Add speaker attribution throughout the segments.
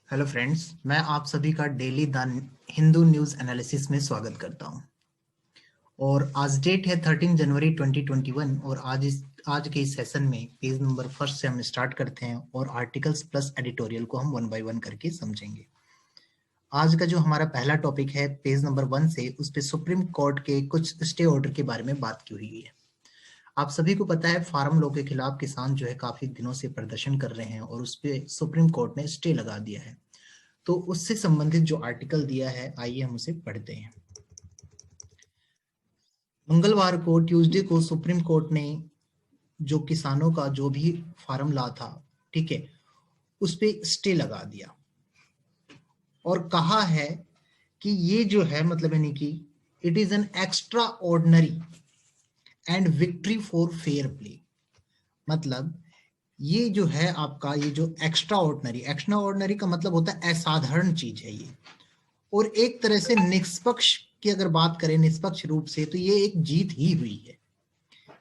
Speaker 1: Hello friends, मैं आप सभी का daily the Hindu news analysis में स्वागत करता हूं। और आज डेट है 13 जनवरी 2021 और आज के इस सेशन में पेज नंबर फर्स्ट से हम स्टार्ट करते हैं और आर्टिकल्स प्लस एडिटोरियल को हम वन बाय वन करके समझेंगे। आज का जो हमारा पहला टॉपिक है पेज नंबर 1 से, उस पे सुप्रीम कोर्ट के कुछ स्टे ऑर्डर के बारे में बात की हुई है। आप सभी को पता है फार्म लॉ के खिलाफ किसान जो है काफी दिनों से प्रदर्शन कर रहे हैं और उस पे सुप्रीम कोर्ट ने स्टे लगा दिया है। तो उससे संबंधित जो आर्टिकल दिया है, आइए हम उसे पढ़ते हैं। मंगलवार को ट्यूसडे को सुप्रीम कोर्ट ने जो किसानों का जो भी फार्म ला था, ठीक है, उस पे स्टे लगा दिया और कहा है कि ये जो है मतलब यानी कि it is an extra ordinary and victory for fair play. मतलब ये जो है आपका ये जो एक्स्ट्रा ऑर्डिनरी का मतलब होता है असाधारण चीज है ये, और एक तरह से निष्पक्ष की अगर बात करें निष्पक्ष रूप से तो ये एक जीत ही हुई है।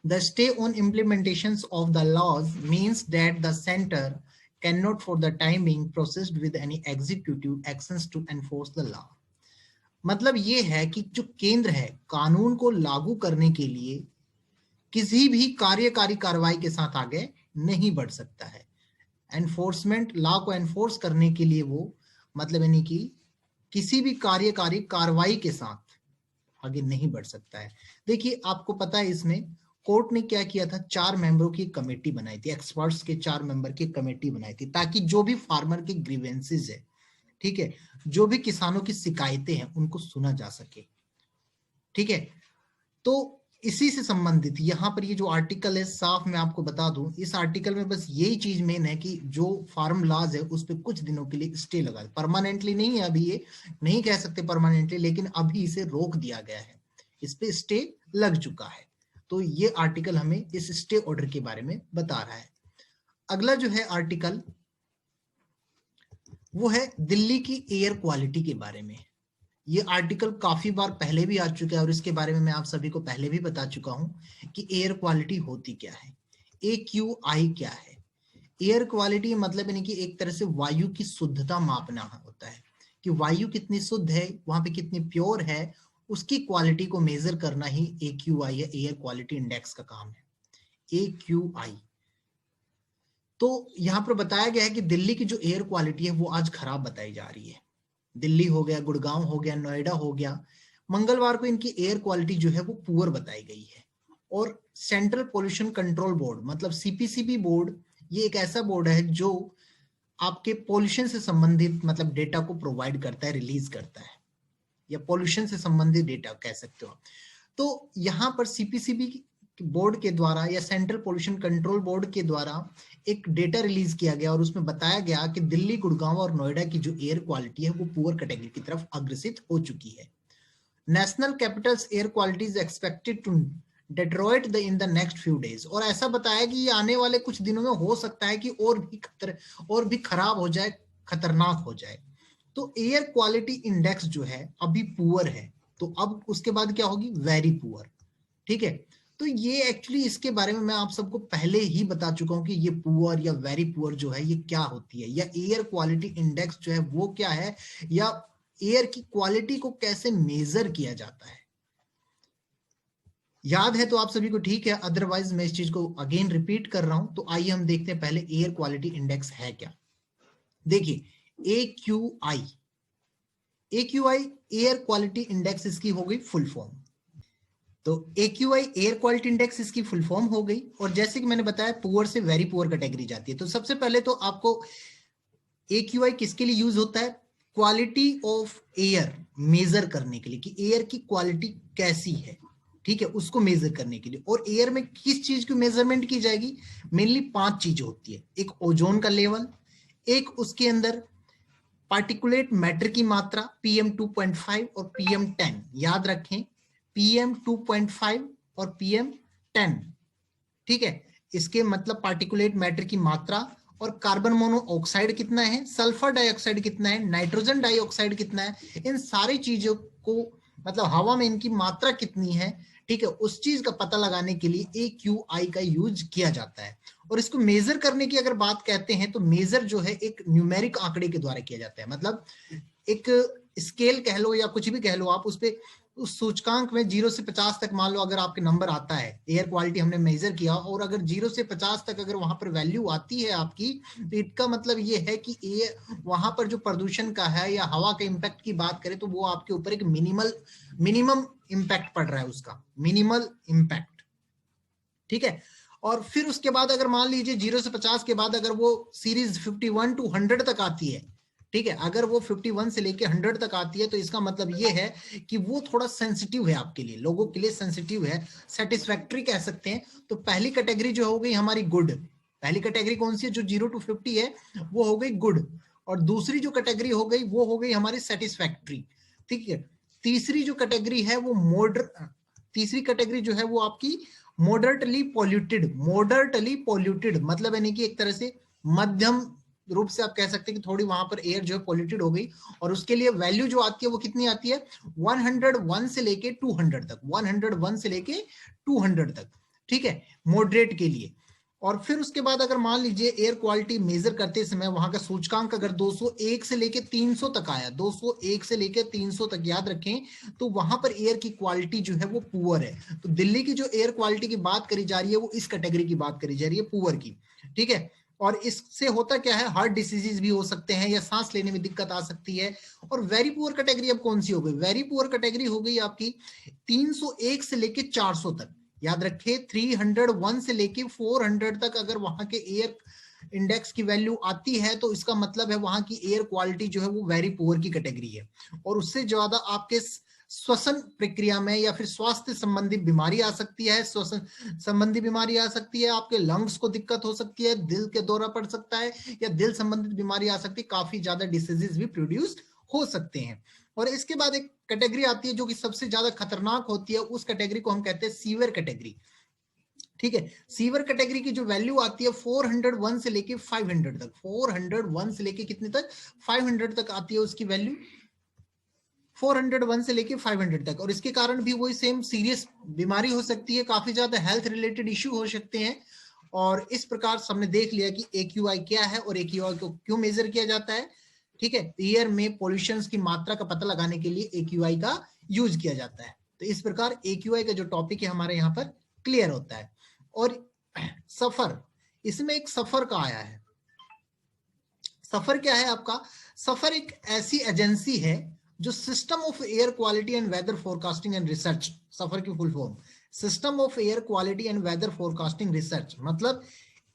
Speaker 1: The stay on implementation of the laws means that the centre can not for the time being processed with any executive actions to enforce the law. मतलब ये है कि जो केंद्र है कानून को लागू करने के लिए किसी भी कार्यकारी कार्रवाई के साथ आगे नहीं बढ़ सकता है। एनफोर्समेंट लॉ को एनफोर्स करने के लिए वो मतलब यानी कि किसी भी कार्यकारी कार्रवाई के साथ आगे नहीं बढ़ सकता है। देखिए आपको पता है इसमें कोर्ट ने क्या किया था, 4 मेंबरों की कमेटी बनाई थी, एक्सपर्ट्स के 4 मेंबर की कमेटी बनाई थी ताकि जो भी फार्मर के ग्रीवेंसेस है, ठीक है, जो भी किसानों की शिकायतें हैं उनको सुना जा सके। ठीक है, तो इसी से संबंधित यहाँ पर ये जो आर्टिकल है, साफ मैं आपको बता दूं, इस आर्टिकल में बस यही चीज मेन है कि जो फार्म लॉज है उस पर कुछ दिनों के लिए स्टे लगा, परमानेंटली नहीं है, अभी ये नहीं कह सकते परमानेंटली, लेकिन अभी इसे रोक दिया गया है, इस पे स्टे लग चुका है। तो ये आर्टिकल हमें इस स्टे ऑर्डर के बारे में बता रहा है। अगला जो है आर्टिकल वो है दिल्ली की एयर क्वालिटी के बारे में। ये आर्टिकल काफी बार पहले भी आ चुका है और इसके बारे में मैं आप सभी को पहले भी बता चुका हूं कि एयर क्वालिटी होती क्या है, AQI क्या है। एयर क्वालिटी मतलब यानी कि एक तरह से वायु की शुद्धता मापना होता है कि वायु कितनी शुद्ध है, वहां पे कितनी प्योर है, उसकी क्वालिटी को मेजर करना ही AQI या एयर क्वालिटी इंडेक्स का काम है, AQI। तो यहां पर बताया गया है कि दिल्ली की जो एयर क्वालिटी है वो आज खराब बताई जा रही है। दिल्ली हो गया, गुड़गांव हो गया, नोएडा हो गया, मंगलवार को इनकी एयर क्वालिटी जो है वो पुअर बताई गई है। और सेंट्रल पोल्यूशन कंट्रोल बोर्ड मतलब CPCB बोर्ड, ये एक ऐसा बोर्ड है जो आपके पोल्यूशन से संबंधित मतलब डेटा को प्रोवाइड करता है, रिलीज करता है, या पोल्यूशन से संबंधित डेटा कह सकते हो। तो यहाँ पर CPCB बोर्ड के द्वारा या सेंट्रल पोल्यूशन कंट्रोल बोर्ड के द्वारा एक डेटा रिलीज किया गया और उसमें बताया गया कि दिल्ली, गुड़गांव और नोएडा की जो एयर क्वालिटी है वो पुअर कैटेगरी की तरफ अग्रसित हो चुकी है। National capital's air quality is expected to deteriorate in the next few days, और ऐसा बताया कि ये आने वाले कुछ दिनों में हो सकता है कि और भी खराब हो जाए, खतरनाक हो जाए। तो एयर क्वालिटी इंडेक्स जो है अभी पुअर है, तो अब उसके बाद क्या होगी, वेरी पुअर। ठीक है, तो ये एक्चुअली इसके बारे में मैं आप सबको पहले ही बता चुका हूं कि ये पुअर या वेरी पुअर जो है ये क्या होती है, या एयर क्वालिटी इंडेक्स जो है वो क्या है, या एयर की क्वालिटी को कैसे मेजर किया जाता है। याद है तो आप सभी को ठीक है, अदरवाइज मैं इस चीज को अगेन रिपीट कर रहा हूं। तो आइए हम देखते हैं पहले एयर क्वालिटी इंडेक्स है क्या। देखिए AQI, एयर क्वालिटी इंडेक्स इसकी हो गई फुल फॉर्म। तो AQI एयर क्वालिटी इंडेक्स इसकी फुल फॉर्म हो गई, और जैसे कि मैंने बताया पुअर से वेरी पुअर कैटेगरी जाती है। तो सबसे पहले तो आपको AQI किसके लिए यूज होता है, क्वालिटी ऑफ एयर मेजर करने के लिए कि एयर की क्वालिटी कैसी है, ठीक है, उसको मेजर करने के लिए। और एयर में किस चीज की मेजरमेंट की जाएगी, मेनली 5 चीजें होती है। एक ओजोन का लेवल, एक उसके अंदर पार्टिकुलेट मैटर की मात्रा PM2.5 और PM10, याद रखें PM2.5 और PM10, ठीक है, इसके मतलब पार्टिकुलेट मैटर की मात्रा, और कार्बन मोनोऑक्साइड कितना है, सल्फर डाइऑक्साइड कितना है, नाइट्रोजन डाइऑक्साइड कितना है, इन सारी चीजों को मतलब हवा में इनकी मात्रा कितनी है, ठीक है, उस चीज का पता लगाने के लिए AQI का यूज किया जाता है। और इसको मेजर करने की अगर बात कहते हैं तो मेजर जो है एक न्यूमेरिक आंकड़े के द्वारा किया जाता है। मतलब एक स्केल कह लो या कुछ भी कह लो आप, उस पे उस सूचकांक में 0 से 50 तक मान लो अगर आपके नंबर आता है, एयर क्वालिटी हमने मेजर किया और अगर 0 से 50 तक अगर वहां पर वैल्यू आती है आपकी, तो इसका मतलब ये है कि ये वहां पर जो प्रदूषण का है या हवा के इम्पैक्ट की बात करें तो वो आपके ऊपर एक मिनिमम इम्पैक्ट पड़ रहा है, उसका मिनिमल इम्पैक्ट। ठीक है, और फिर उसके बाद अगर मान लीजिए 0 से 50 के बाद अगर वो सीरीज 51 टू 100 तक आती है, ठीक है, अगर वो 51 से लेके 100 तक आती है तो इसका मतलब ये है कि वो थोड़ा सेंसिटिव है आपके लिए, लोगों के लिए सेंसिटिव है, सेटिस्फैक्ट्री कह सकते हैं। तो पहली कैटेगरी जो हो गई हमारी गुड, पहली कैटेगरी कौन सी है, जो 0 टू 50 है वो हो गई गुड, और दूसरी जो कैटेगरी हो गई वो हो गई हमारी सेटिस्फैक्ट्री। ठीक है, तीसरी जो कैटेगरी है वो तीसरी कैटेगरी जो है वो आपकी मॉडरेटली पॉल्यूटेड, मतलब यानी कि एक तरह से मध्यम रूप से आप कह सकते हैं कि थोड़ी वहां पर एयर जो है पॉल्यूटेड हो गई, और उसके लिए वैल्यू जो आती है वो कितनी आती है, 101 से लेके 200 तक, 101 से लेके 200 तक। ठीक है, मॉडरेट के लिए। और फिर उसके बाद अगर मान लीजिए एयर क्वालिटी मेजर करते समय वहां का सूचकांक अगर 201 से लेके 300 तक आया, 201 से लेके 300 तक याद रखें, तो वहां पर एयर की क्वालिटी जो है वो पुअर है। तो दिल्ली की जो एयर क्वालिटी की बात करी जा रही है वो इस कैटेगरी की बात करी जा रही है, पुअर की। ठीक है, और इससे होता क्या है, हार्ट डिसीजेज भी हो सकते हैं या सांस लेने में दिक्कत आ सकती है। और वेरी पुअर कैटेगरी अब कौन सी हो गई, वेरी पुअर कैटेगरी हो गई आपकी 301 से लेके 400 तक। याद रखे 301 से लेके 400 तक अगर वहां के एयर इंडेक्स की वैल्यू आती है तो इसका मतलब है वहां की एयर क्वालिटी जो है वो वेरी पुअर की कैटेगरी है। और उससे ज्यादा आपके श्वसन प्रक्रिया में या फिर स्वास्थ्य संबंधी बीमारी आ सकती है, श्वसन संबंधी बीमारी आ सकती है, आपके लंग्स को दिक्कत हो सकती है, दिल के दौरा पड़ सकता है या दिल संबंधित बीमारी आ सकती है, काफी ज्यादा डिसीजेस भी प्रोड्यूस हो सकते हैं। और इसके बाद एक कैटेगरी आती है जो कि सबसे ज्यादा खतरनाक होती है, उस कैटेगरी को हम कहते हैं सीवियर कैटेगरी। ठीक है, सीवियर कैटेगरी की जो वैल्यू आती है 401 से लेके 500 तक, 401 से लेके कितने तक, 500 तक आती है उसकी वैल्यू, 401 से लेके 500 तक। और इसके कारण भी वही सेम सीरियस बीमारी हो सकती है, काफी ज्यादा हेल्थ रिलेटेड इश्यू हो सकते हैं। और इस प्रकार हमने देख लिया कि AQI क्या है और AQI को क्यों मेजर किया जाता है। ठीक है, एयर में पोल्यूशन की मात्रा का पता लगाने के लिए AQI का यूज किया जाता है। तो इस प्रकार AQI का जो टॉपिक है हमारे यहाँ पर क्लियर होता है। और सफर, इसमें एक सफर का आया है। सफर क्या है आपका, सफर एक ऐसी एजेंसी है जो system of air quality and weather forecasting and research, SAFAR की full form system of air quality and weather forecasting research, मतलब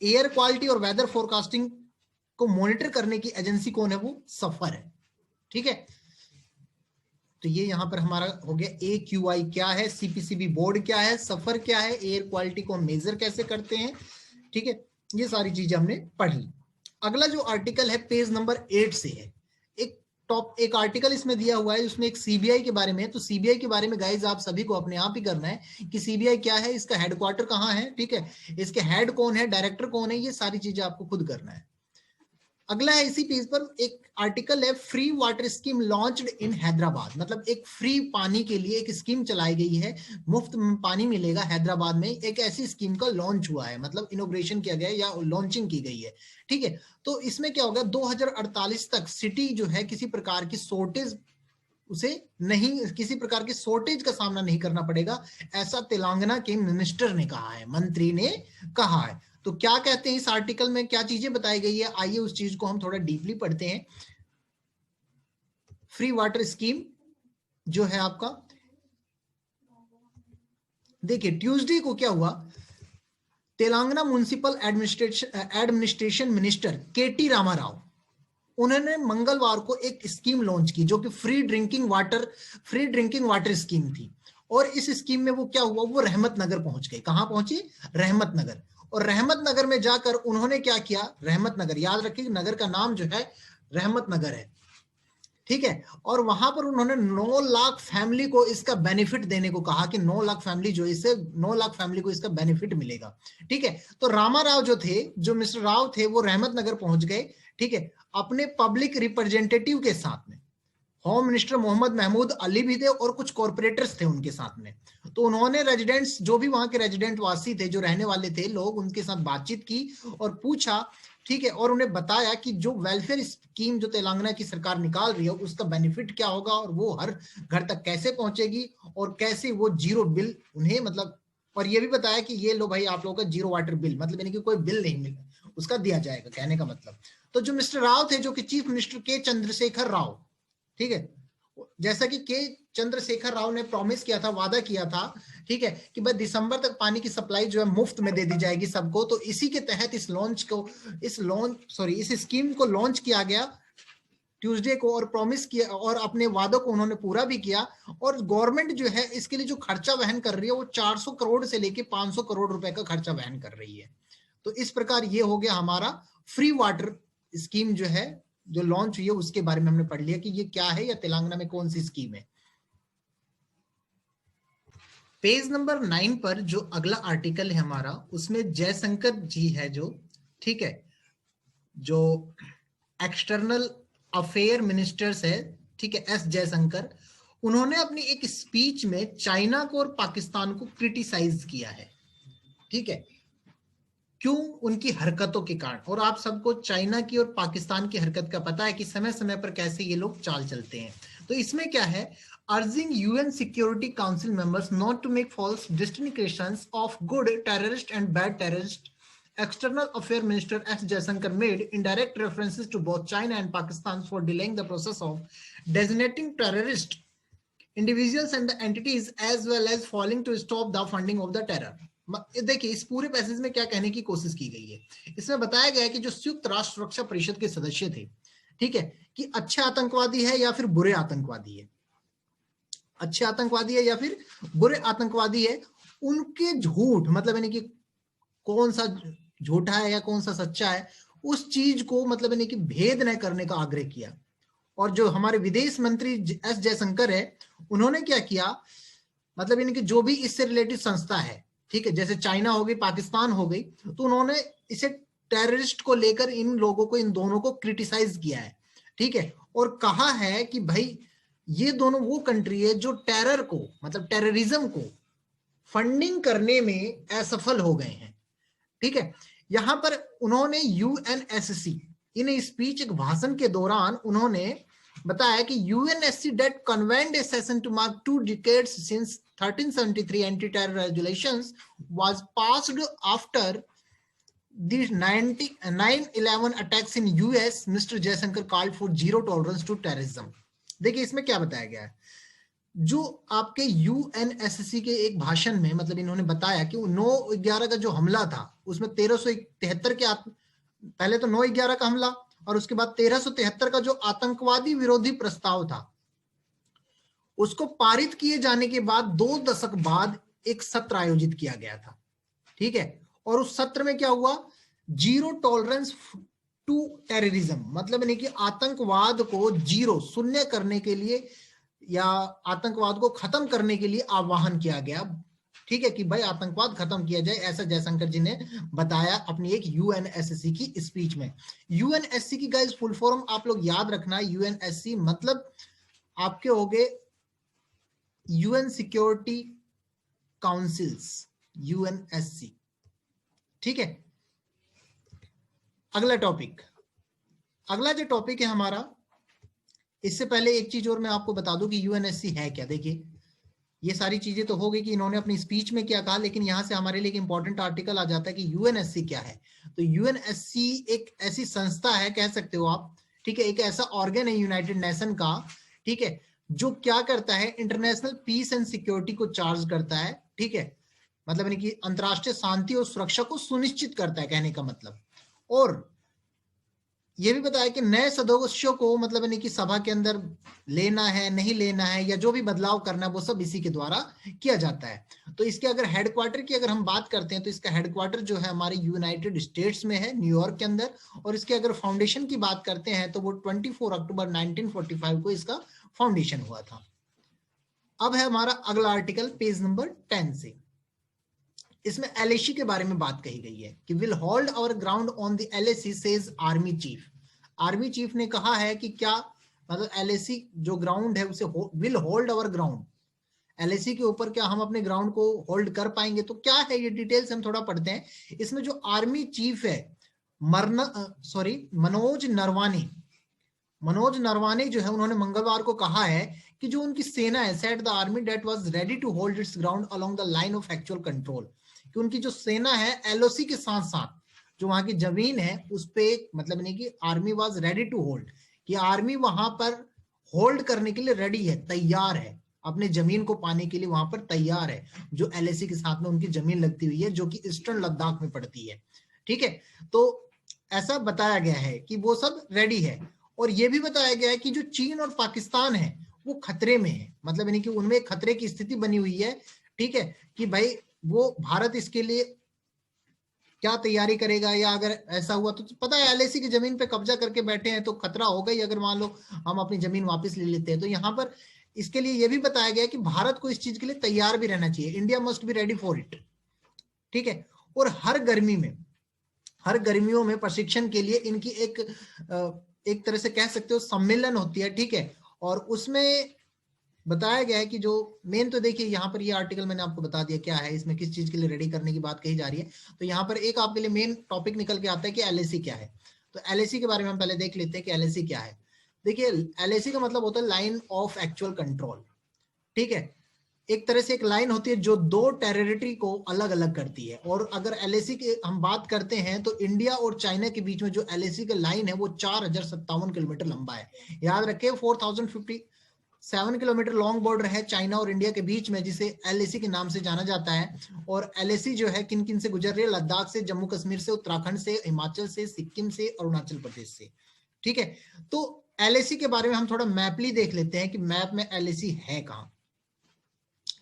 Speaker 1: एयर क्वालिटी और वेदर फोरकास्टिंग को मॉनिटर करने की एजेंसी कौन है, वो सफर है। ठीक है, तो ये यहां पर हमारा हो गया AQI क्या है, CPCB बोर्ड क्या है, सफर क्या है, एयर क्वालिटी को मेजर कैसे करते हैं। ठीक है, ये सारी चीजें हमने पढ़ ली। अगला जो आर्टिकल है पेज नंबर 8 से है, एक आर्टिकल इसमें दिया हुआ है, उसमें एक CBI के बारे में है। तो CBI के बारे में गाइज आप सभी को अपने आप ही करना है कि CBI क्या है, इसका हेडक्वार्टर कहाँ है, ठीक है, इसके हेड कौन है, डायरेक्टर कौन है, ये सारी चीजें आपको खुद करना है। अगला है इसी पेज पर एक आर्टिकल है, free water scheme launched in Hyderabad, मतलब एक फ्री पानी के लिए एक स्कीम चलाई गई है, मुफ्त पानी मिलेगा हैदराबाद में, एक ऐसी स्कीम का लॉन्च हुआ है, मतलब इनोग्रेशन किया गया है या लॉन्चिंग की गई है। ठीक है, तो इसमें क्या होगा, 2048 तक सिटी जो है किसी प्रकार की शॉर्टेज उसे नहीं, किसी प्रकार की शॉर्टेज का सामना नहीं करना पड़ेगा, ऐसा तेलंगाना के मिनिस्टर ने कहा है, मंत्री ने कहा है। तो क्या कहते हैं इस आर्टिकल में, क्या चीजें बताई गई है, आइए उस चीज को हम थोड़ा डीपली पढ़ते हैं। फ्री वाटर स्कीम जो है आपका, देखिए ट्यूसडे को क्या हुआ, Telangana municipal administration minister KT Rama Rao, उन्होंने मंगलवार को एक स्कीम लॉन्च की जो कि फ्री ड्रिंकिंग वाटर स्कीम थी। और इस स्कीम में वो क्या हुआ, वो रहमत नगर पहुंच गए। कहां पहुंचे, रहमत नगर। और रहमत नगर में जाकर उन्होंने क्या किया, रहमत नगर, याद रखिए नगर का नाम जो है रहमत नगर है। ठीक है, और वहां पर उन्होंने 9 लाख फैमिली को इसका बेनिफिट देने को कहा कि 9 लाख फैमिली जो इससे 9 लाख फैमिली को इसका बेनिफिट मिलेगा। ठीक है, तो रामा राव जो थे, जो मिस्टर राव थे, वो रहमत नगर पहुंच गए। ठीक है, अपने पब्लिक रिप्रेजेंटेटिव के साथ में, होम मिनिस्टर मोहम्मद महमूद अली भी थे और कुछ कॉर्पोरेटर्स थे उनके साथ में। तो उन्होंने रेजिडेंट्स, जो भी वहां के रेजिडेंट वासी थे, जो रहने वाले थे लोग, उनके साथ बातचीत की और पूछा, ठीक है, और उन्हें बताया कि जो वेलफेयर स्कीम जो तेलंगाना की सरकार निकाल रही है उसका बेनिफिट क्या होगा और वो हर घर तक कैसे पहुंचेगी और कैसे वो जीरो बिल उन्हें, मतलब, और ये भी बताया कि ये लो भाई आप लोगों का जीरो वाटर बिल, मतलब यानी कि कोई बिल नहीं मिला उसका दिया जाएगा, कहने का मतलब। तो जो मिस्टर राव थे, जो कि चीफ मिनिस्टर के चंद्रशेखर राव, ठीक है, जैसा कि के चंद्रशेखर राव ने प्रॉमिस किया था, वादा किया था, ठीक है, कि भाई दिसंबर तक पानी की सप्लाई जो है मुफ्त में दे दी जाएगी सबको। तो इसी के तहत इस स्कीम को लॉन्च किया गया ट्यूसडे को, और प्रॉमिस किया और अपने वादों को उन्होंने पूरा भी किया। और गवर्नमेंट जो है इसके लिए जो खर्चा वहन कर रही है वो 400 करोड़ से लेके 500 करोड़ रुपए का खर्चा वहन कर रही है। तो इस प्रकार ये हो गया हमारा फ्री वाटर स्कीम जो है, जो लॉन्च हुई है, उसके बारे में हमने पढ़ लिया कि ये क्या है या तेलंगाना में कौन सी स्कीम है। पेज नंबर 9 पर जो अगला आर्टिकल है हमारा, उसमें जयशंकर जी है जो, ठीक है, जो एक्सटर्नल अफेयर मिनिस्टर्स है, ठीक है, एस जयशंकर, उन्होंने अपनी एक स्पीच में चाइना को और पाकिस्तान को क्रिटिसाइज किया है, ठीक है, क्यों? उनकी हरकतों के कारण। और आप सबको चाइना की और पाकिस्तान की हरकत का पता है कि समय समय पर कैसे ये लोग चाल चलते हैं। तो इसमें क्या है, urging UN security council members not to make false distinctions of good terrorist and bad terrorist, External Affairs Minister S. Jaishankar made indirect references to both China and Pakistan for delaying the process of designating terrorist individuals and the entities as well as failing to stop the funding of the terror. देखिए इस पूरे passage में क्या कहने की कोशिश की गई है, इसमें बताया गया है कि जो संयुक्त राष्ट्र सुरक्षा परिषद के सदस्य थे, ठीक है, कि अच्छे आतंकवादी है या फिर बुरे आतंकवादी है, अच्छे आतंकवादी है या फिर बुरे आतंकवादी है, उनके झूठ, मतलब यानी कि कौन सा झूठा है या कौन सा सच्चा है, उस चीज को मतलब यानी कि भेद न करने का आग्रह किया। और जो हमारे विदेश मंत्री एस जयशंकर है, उन्होंने क्या किया, मतलब यानी कि जो भी इससे रिलेटेड संस्था है, ठीक है, जैसे चाइना हो गई, पाकिस्तान हो गई, तो उन्होंने इसे टेररिस्ट को लेकर इन लोगों को, इन दोनों को क्रिटिसाइज किया है, ठीक है, और कहा है कि भाई ये दोनों वो कंट्री है जो टेरर को, मतलब टेररिज्म को फंडिंग करने में असफल हो गए हैं, ठीक है। यहां पर उन्होंने यूएनएससी, इन स्पीच, एक भाषण के दौरान उन्होंने बताया कि UNSC that convened a session to mark 2 decades since 1373 anti-terror regulations was passed after the 9/11 attacks in US. Mr. Jaishankar called for zero tolerance to terrorism. देखिए इसमें क्या बताया गया है, जो आपके यूएनएससी के एक भाषण में, मतलब इन्होंने बताया कि 9/11 का जो हमला था उसमें 1373 के पहले तो 9/11 का हमला और उसके बाद 1373 का जो आतंकवादी विरोधी प्रस्ताव था, उसको पारित किए जाने के बाद 2 दशक बाद एक सत्र आयोजित किया गया था, ठीक है, और उस सत्र में क्या हुआ, जीरो टॉलरेंस टू टेररिज्म, मतलब नहीं कि आतंकवाद को जीरो, शून्य करने के लिए या आतंकवाद को खत्म करने के लिए आह्वान किया गया, ठीक है, कि भाई आतंकवाद खत्म किया जाए, ऐसा जयशंकर जी ने बताया अपनी एक यूएनएससी की स्पीच में। यूएनएससी की गाइस फुल फॉर्म आप लोग याद रखना, यूएनएससी मतलब आपके हो गए यूएन सिक्योरिटी काउंसिल्स, यूएनएससी, ठीक है। अगला टॉपिक, अगला जो टॉपिक है हमारा, इससे पहले एक चीज और मैं आपको बता दूं कि यूएनएससी है क्या। देखिए ये सारी चीजें तो हो गई कि इन्होंने अपनी स्पीच में क्या कहा, लेकिन यहां से हमारे लिए एक इंपॉर्टेंट आर्टिकल आ जाता है कि यूएनएससी क्या है। तो यूएनएससी एक ऐसी संस्था है, कह सकते हो आप, ठीक है, एक ऐसा ऑर्गन है यूनाइटेड नेशन का, ठीक है, जो क्या करता है, इंटरनेशनल पीस एंड सिक्योरिटी को चार्ज करता है, ठीक है, मतलब यानी कि अंतरराष्ट्रीय शांति और सुरक्षा को सुनिश्चित करता है, कहने का मतलब। और ये भी बताया कि नए सदस्यों को, मतलब यानी कि सभा के अंदर लेना है, नहीं लेना है, या जो भी बदलाव करना है वो सब इसी के द्वारा किया जाता है। तो इसके अगर हेडक्वार्टर की अगर हम बात करते हैं तो इसका हेडक्वार्टर जो है हमारे यूनाइटेड स्टेट्स में है, न्यूयॉर्क के अंदर। और इसके अगर फाउंडेशन की बात करते हैं तो वो 24 अक्टूबर 1945 को इसका फाउंडेशन हुआ था। अब है हमारा अगला आर्टिकल पेज नंबर 10 से, इसमें एलएसी के बारे में बात कही गई है कि will hold our ground on the LAC says army chief. Army chief ने कहा है कि क्या मतलब एलएसी जो ग्राउंड है उसे will hold our ground, LAC के ऊपर क्या हम अपने ग्राउंड को होल्ड कर पाएंगे? तो क्या है ये डिटेल्स हम थोड़ा पढ़ते हैं। इसमें जो आर्मी चीफ है मनोज नरवाने जो है, उन्होंने मंगलवार को कहा है कि जो उनकी सेना है, said the army that was ready to hold its ground along the line of actual control, कि उनकी जो सेना है एलओसी के साथ साथ जो वहां की जमीन है उस पे, मतलब नहीं कि army was ready to hold, कि आर्मी वहां पर होल्ड करने के लिए रेडी है, तैयार है, अपने जमीन को पाने के लिए वहां पर तैयार है, जो एलएसी के साथ में उनकी जमीन लगती हुई है, जो कि ईस्टर्न लद्दाख में पड़ती है। ठीक है, तो ऐसा बताया गया है कि वो सब रेडी है। और ये भी बताया गया है कि जो चीन और पाकिस्तान है वो खतरे में है, मतलब यानी कि उनमें खतरे की स्थिति बनी हुई है। ठीक है, कि भाई वो भारत इसके लिए क्या तैयारी करेगा, या अगर ऐसा हुआ तो पता है एलएसी की जमीन पे कब्जा करके बैठे हैं तो खतरा होगा ही, अगर मान लो हम अपनी जमीन वापस ले लेते हैं। तो यहाँ पर इसके लिए यह भी बताया गया कि भारत को इस चीज के लिए तैयार भी रहना चाहिए, India must be ready for it. ठीक है, और हर गर्मियों में प्रशिक्षण के लिए इनकी एक तरह से कह सकते हो सम्मेलन होती है। ठीक है, और उसमें बताया गया है कि जो मेन, तो देखिए यहाँ पर ये आर्टिकल मैंने आपको बता दिया क्या है, इसमें किस चीज के लिए रेडी करने की बात कही जा रही है। तो यहाँ पर एक आपके लिए मेन टॉपिक निकल के आता है कि एलएसी क्या है। तो एलएसी के बारे में हम पहले देख लेते हैं कि एलएसी क्या है। देखिए एलएसी का मतलब होता है लाइन ऑफ एक्चुअल कंट्रोल। ठीक है, एक तरह से एक लाइन होती है जो दो टेरिटरी को अलग अलग करती है। और अगर एलएसी की हम बात करते हैं तो इंडिया और चाइना के बीच में जो एलएसी का लाइन है वो 4057 किलोमीटर लंबा है। याद रखें 4057 किलोमीटर लॉन्ग बॉर्डर है चाइना और इंडिया के बीच में, जिसे एलएसी के नाम से जाना जाता है। और एलएसी जो है किन किन से गुजर रही है? लद्दाख से, जम्मू कश्मीर से, उत्तराखंड से, हिमाचल से, सिक्किम से, अरुणाचल प्रदेश से। ठीक है, तो एलएसी के बारे में हम थोड़ा मैपली देख लेते हैं कि मैप में एलएसी है कहाँ।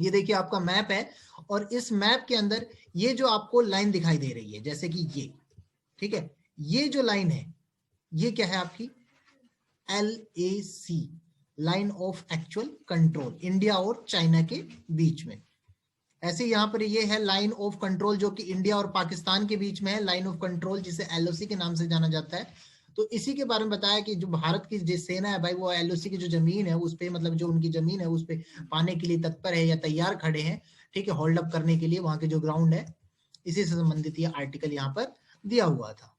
Speaker 1: ये देखिए आपका मैप है, और इस मैप के अंदर ये जो आपको लाइन दिखाई दे रही है, जैसे कि ये, ठीक है, ये जो लाइन है ये क्या है आपकी? LAC, line of actual control, India और चाइना के बीच में। ऐसे यहाँ पर ये है लाइन ऑफ कंट्रोल जो कि इंडिया और पाकिस्तान के बीच में है, लाइन ऑफ कंट्रोल जिसे LOC के नाम से जाना जाता है। तो इसी के बारे में बताया कि जो भारत की जो सेना है भाई, वो LOC की जो जमीन है उस पे, मतलब जो उनकी जमीन है उस पे पाने के लिए तत्पर है या तैयार खड़े हैं। ठीक है, होल्ड अप करने के लिए वहां के जो ग्राउंड है, इसी से संबंधित ये आर्टिकल यहाँ पर दिया हुआ था।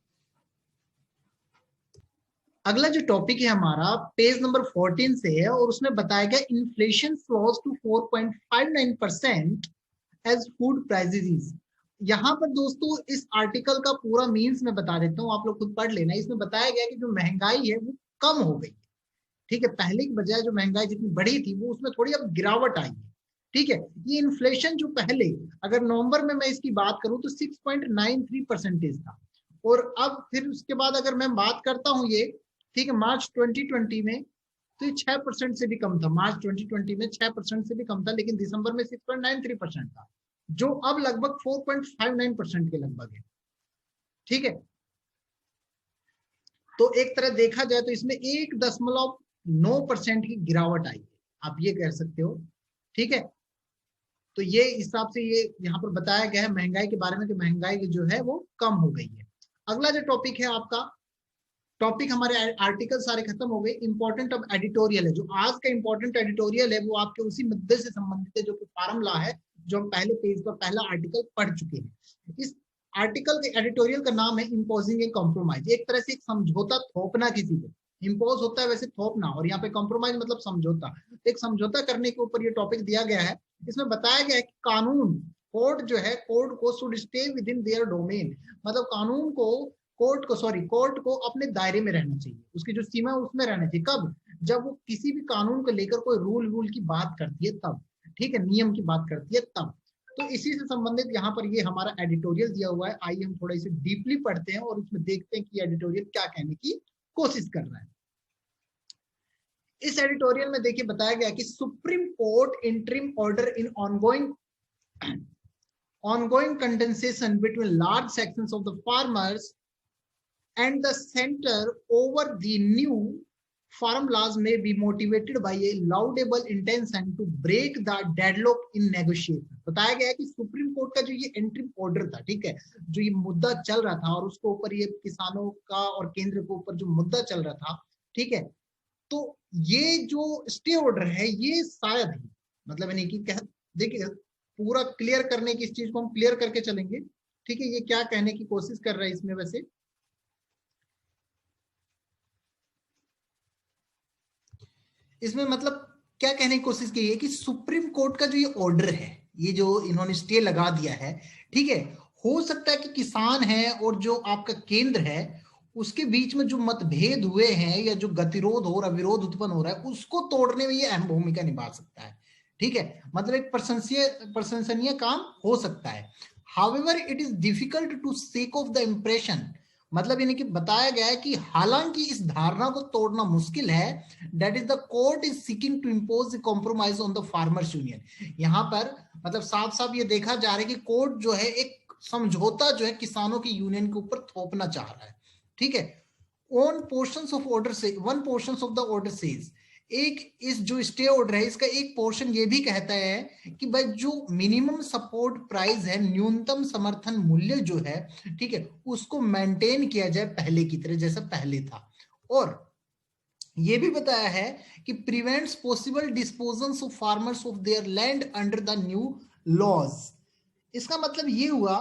Speaker 1: अगला जो टॉपिक है हमारा पेज नंबर 14 से है, और उसमें बताया गया inflation slows to 4.59% as food prices. यहाँ पर दोस्तों इस आर्टिकल का पूरा मीन्स मैं बता देता हूँ, आप लोग खुद पढ़ लेना। इसमें बताया गया कि जो महंगाई है वो कम हो गई। ठीक है, पहले की बजाय जो महंगाई जितनी बढ़ी थी वो उसमें थोड़ी अब गिरावट आई है। ठीक है, ये इन्फ्लेशन जो पहले, अगर नवंबर में मैं इसकी बात करूं तो 6.93% था, और अब फिर उसके बाद अगर मैं बात करता हूं ये, ठीक है, मार्च 2020 में तो ये 6% से भी कम था। मार्च 2020 में 6% से भी कम था, लेकिन दिसंबर में 6.93% था, जो अब लगभग 4.59% के लगभग है। ठीक है, तो एक तरह देखा जाए तो इसमें 1.9% की गिरावट आई है, आप ये कह सकते हो। ठीक है, तो ये हिसाब से ये यहाँ पर बताया गया है महंगाई के बारे में कि महंगाई जो है वो कम हो गई है। अगला जो टॉपिक है आपका, टॉपिक हमारे आर्टिकल सारे खत्म हो गए। इंपॉर्टेंट ऑफ एडिटोरियल है, जो आज का इंपॉर्टेंट एडिटोरियल है वो आपके उसी मुद्दे से संबंधित है जो कि फार्म लॉ है, जो हम पहले पेज पर पहला आर्टिकल पढ़ चुके हैं। इस आर्टिकल के एडिटोरियल का नाम है इम्पोजिंग ए कॉम्प्रोमाइज, एक तरह से एक समझौता थोपना किसी को। इम्पोज होता है वैसे थोपना, और यहाँ पे कॉम्प्रोमाइज मतलब समझौता। एक समझौता करने के ऊपर ये टॉपिक दिया गया है। इसमें बताया गया है कि कानून, कोर्ट जो है, कोर्ट को should stay with in their domain, मतलब कानून को, कोर्ट को अपने दायरे में रहना चाहिए, उसकी जो सीमा है उसमें रहना चाहिए। कब? जब वो किसी भी कानून को लेकर कोई रूल की बात करती है तब। ठीक है, नियम की बात करती है तब। तो इसी से संबंधित यहाँ पर ये हमारा एडिटोरियल दिया हुआ है। आइए हम थोड़ा इसे डीपली पढ़ते हैं और उसमें देखते हैं कि एडिटोरियल क्या कहने की कोशिश कर रहा है। इस एडिटोरियल में देखिए बताया गया कि supreme court interim order in ongoing contestation between large sections of the farmers and the center over the new farm laws may be motivated by a laudable intention to break the deadlock in negotiation। बताया गया है कि supreme court का जो ये interim order था, ठीक है, जो ये मुद्दा चल रहा था और उसके ऊपर ये किसानों का और केंद्र के ऊपर जो मुद्दा चल रहा था, ठीक है, तो ये जो स्टे ऑर्डर है ये शायद ही मतलब नहीं कि देखिए पूरा क्लियर करने की, इस चीज को हम क्लियर करके चलेंगे, ठीक है। ये क्या कहने की कोशिश कर रहा है इसमें, वैसे इसमें मतलब क्या कहने की कोशिश की है कि सुप्रीम कोर्ट का जो ये ऑर्डर है, ये जो इन्होंने स्टे लगा दिया है, ठीक है, हो सकता है कि किसान है और जो आपका केंद्र है उसके बीच में जो मतभेद हुए हैं या जो गतिरोध हो रहा, विरोध उत्पन्न हो रहा है, उसको तोड़ने में ये अहम भूमिका निभा सकता है, ठीक है। मतलब एक प्रशंसनीय काम हो सकता है। However it is difficult to shake off the impression, मतलब यानी कि बताया गया है कि हालांकि इस धारणा को तोड़ना मुश्किल है, that is the court is seeking to impose compromise on the farmers union. यहाँ पर मतलब साफ साफ ये देखा जा रहा है कि कोर्ट जो है एक समझौता जो है किसानों की यूनियन के ऊपर थोपना चाह रहा है, ठीक है। ऑन पोर्शंस ऑफ ऑर्डर से one portions of the order says, एक इस जो स्टे ऑर्डर है इसका एक पोर्शन ये भी कहता है कि भाई जो मिनिमम सपोर्ट प्राइस है, न्यूनतम समर्थन मूल्य जो है, ठीक है, उसको मेंटेन किया जाए पहले की तरह जैसा पहले था। और ये भी बताया है कि prevents possible disposals of farmers of their land under the new laws. इसका मतलब ये हुआ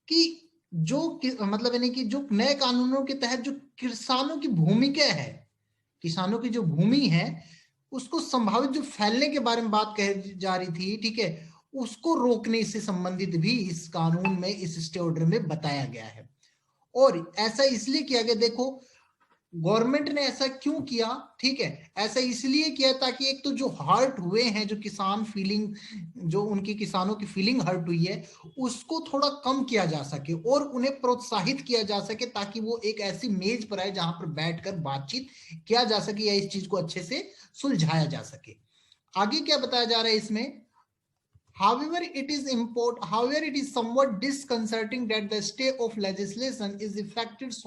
Speaker 1: कि जो मतलब यानी कि जो नए कानूनों के तहत जो किसानों की भूमिका है, किसानों की जो भूमि है उसको संभावित जो फैलने के बारे में बात कही जा रही थी, ठीक है, उसको रोकने से संबंधित भी इस कानून में, इस स्टे ऑर्डर में बताया गया है। और ऐसा इसलिए किया गया, देखो गवर्नमेंट ने ऐसा क्यों किया, ठीक है, ऐसा इसलिए किया ताकि एक तो जो हर्ट हुए हैं, जो किसान फीलिंग, जो उनकी किसानों की फीलिंग हर्ट हुई है उसको थोड़ा कम किया जा सके और उन्हें प्रोत्साहित किया जा सके ताकि वो एक ऐसी मेज पर आए जहां पर बैठकर बातचीत किया जा सके या इस चीज को अच्छे से सुलझाया जा सके। आगे क्या बताया जा रहा है इसमें, however it is somewhat disconcerting that the stay of legislation is effected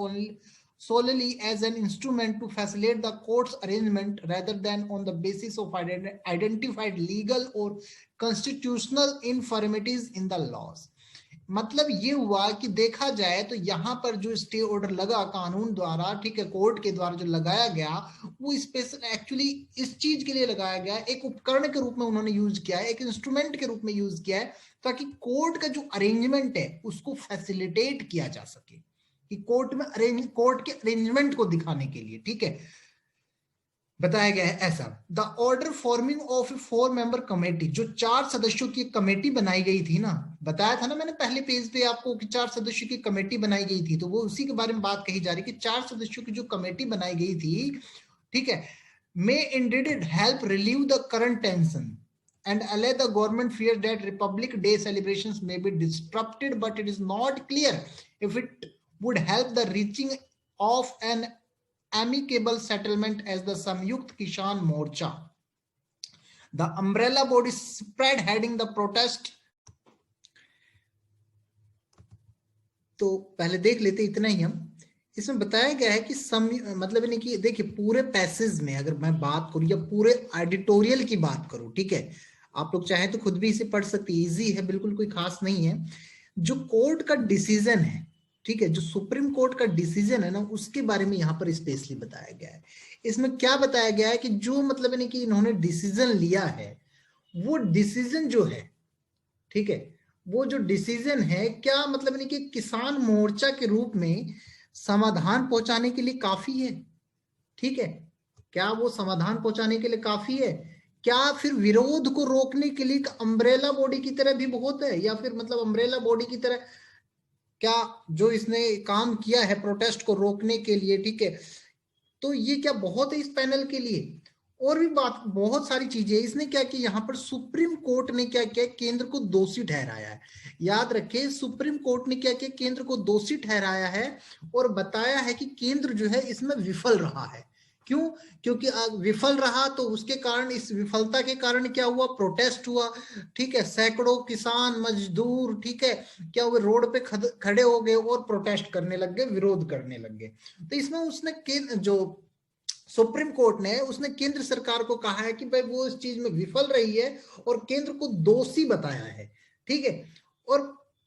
Speaker 1: solely as an instrument to facilitate the court's arrangement rather than on the basis of identified legal or constitutional infirmities in the laws। मतलब ये हुआ कि देखा जाए तो यहाँ पर जो स्टे ऑर्डर लगा कानून द्वारा, ठीक है, कोर्ट के द्वारा जो लगाया गया वो स्पेशल एक्चुअली इस चीज के लिए लगाया गया, एक उपकरण के रूप में उन्होंने यूज किया है, एक इंस्ट्रूमेंट के रूप में यूज किया है ताकि कोर्ट का जो अरेंजमेंट है उसको फैसिलिटेट किया जा सके, कि कोर्ट के अरेंजमेंट को दिखाने के लिए, ठीक है, बताया गया है ऐसा। The order forming of A 4 member committee, जो 4 सदस्यों की कमेटी बनाई गई थी ना, बताया था ना मैंने पहले पेज पे आपको कि 4 सदस्यों की कमेटी बनाई गई थी, तो वो उसी के बारे में बात कही जा रही है कि 4 सदस्यों की जो कमेटी बनाई गई थी, ठीक है, may indeed help relieve the current tension and allay the government fear that Republic Day celebrations may be disrupted, but it is not clear if it would help the reaching of an amicable settlement as the Samyukt Kishan Morcha, the umbrella body spearheading the protest। तो पहले देख लेते इतना ही हम, इसमें बताया गया है कि मतलब नहीं कि देखिए पूरे पैसेज में अगर मैं बात करूं या पूरे एडिटोरियल की बात करूं, ठीक है, आप लोग चाहें तो खुद भी इसे पढ़ सकते, इजी है, बिल्कुल कोई खास नहीं है। जो कोर्ट का डिसीजन है, ठीक है, जो सुप्रीम कोर्ट का डिसीजन है ना उसके बारे में यहाँ पर स्पेशली बताया गया है। इसमें क्या बताया गया है कि जो मतलब नहीं कि इन्होंने डिसीजन लिया है वो डिसीजन जो है, ठीक है, वो जो डिसीजन है क्या मतलब नहीं कि किसान मोर्चा के रूप में समाधान पहुंचाने के लिए काफी है, ठीक है, क्या वो समाधान पहुंचाने के लिए काफी है, क्या फिर विरोध को रोकने के लिए अम्ब्रेला बॉडी की तरह भी बहुत है, या फिर मतलब अम्ब्रेला बॉडी की तरह क्या जो इसने काम किया है प्रोटेस्ट को रोकने के लिए, ठीक है, तो ये क्या बहुत है इस पैनल के लिए। और भी बात बहुत सारी चीजें इसने क्या की, यहाँ पर सुप्रीम कोर्ट ने क्या किया, केंद्र को दोषी ठहराया है। याद रखें सुप्रीम कोर्ट ने क्या किया, केंद्र को दोषी ठहराया है और बताया है कि केंद्र जो है इसमें विफल रहा है। क्यों? क्योंकि विफल रहा तो उसके कारण, इस विफलता के कारण क्या हुआ, प्रोटेस्ट हुआ, ठीक है, सैकड़ों किसान मजदूर, ठीक है, क्या हुए, रोड पे खड़े हो गए और प्रोटेस्ट करने लग गए, विरोध करने लग गए। तो इसमें उसने जो सुप्रीम कोर्ट ने उसने केंद्र सरकार को कहा है कि भाई वो इस चीज में विफल रही है और केंद्र को दोषी बताया है, ठीक है। और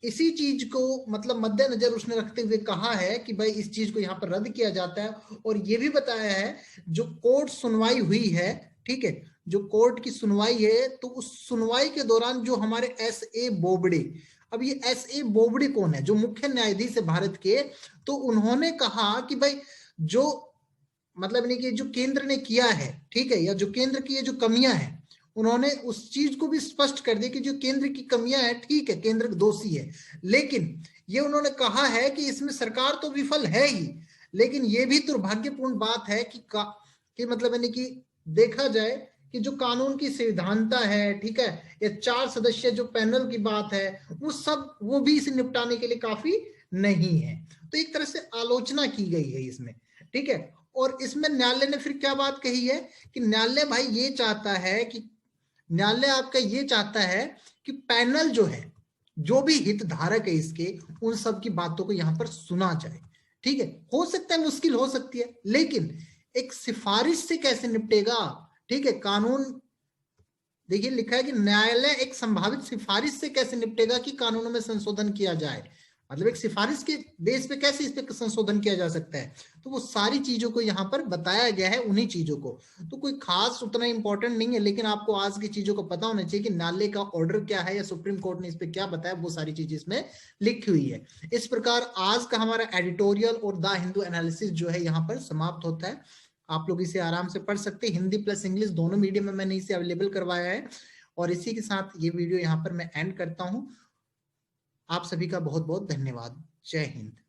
Speaker 1: इसी चीज को मतलब मद्देनजर उसने रखते हुए कहा है कि भाई इस चीज को यहाँ पर रद्द किया जाता है। और ये भी बताया है जो कोर्ट सुनवाई हुई है, ठीक है, जो कोर्ट की सुनवाई है, तो उस सुनवाई के दौरान जो हमारे S.A. बोबडे, अब ये S.A. बोबडे कौन है, जो मुख्य न्यायाधीश है भारत के, तो उन्होंने कहा कि भाई जो मतलब नहीं कि जो केंद्र ने किया है, ठीक है, या जो केंद्र की ये जो कमियां हैं, उन्होंने उस चीज को भी स्पष्ट कर दिया कि जो केंद्र की कमियां हैं, ठीक है, केंद्र दोषी है, लेकिन ये उन्होंने कहा है कि इसमें सरकार तो विफल है ही, लेकिन ये भी दुर्भाग्यपूर्ण बात है कि मतलब यानी कि देखा जाए कि जो कानून की संविधानता है, ठीक है, या 4 सदस्य जो पैनल की बात है, वो भी इसे निपटाने के लिए काफी नहीं है। तो एक तरह से आलोचना की गई है इसमें, ठीक है। और इसमें न्यायालय ने फिर क्या बात कही है कि न्यायालय भाई ये चाहता है कि न्यायालय आपका ये चाहता है कि पैनल जो है, जो भी हितधारक है इसके, उन सब की बातों को यहां पर सुना जाए, ठीक है। हो सकता है मुश्किल हो सकती है, लेकिन एक सिफारिश से कैसे निपटेगा, ठीक है। कानून देखिए लिखा है कि न्यायालय एक संभावित सिफारिश से कैसे निपटेगा कि कानूनों में संशोधन किया जाए, मतलब एक सिफारिश के बेस पे कैसे इस पे संशोधन किया जा सकता है। तो वो सारी चीजों को यहाँ पर बताया गया है, उन्हीं चीजों को। तो कोई खास उतना इंपॉर्टेंट नहीं है, लेकिन आपको आज की चीजों को पता होना चाहिए कि न्यायालय का ऑर्डर क्या है या सुप्रीम कोर्ट ने इस पे क्या बताया, वो सारी चीजें इसमें लिखी हुई है। इस प्रकार आज का हमारा एडिटोरियल और द हिंदू एनालिसिस जो है यहाँ पर समाप्त होता है। आप लोग इसे आराम से पढ़ सकते हैं, हिंदी प्लस इंग्लिश दोनों मीडियम में मैंने इसे अवेलेबल करवाया है। और इसी के साथ ये वीडियो यहाँ पर मैं एंड करता हूँ। आप सभी का बहुत बहुत धन्यवाद। जय हिंद।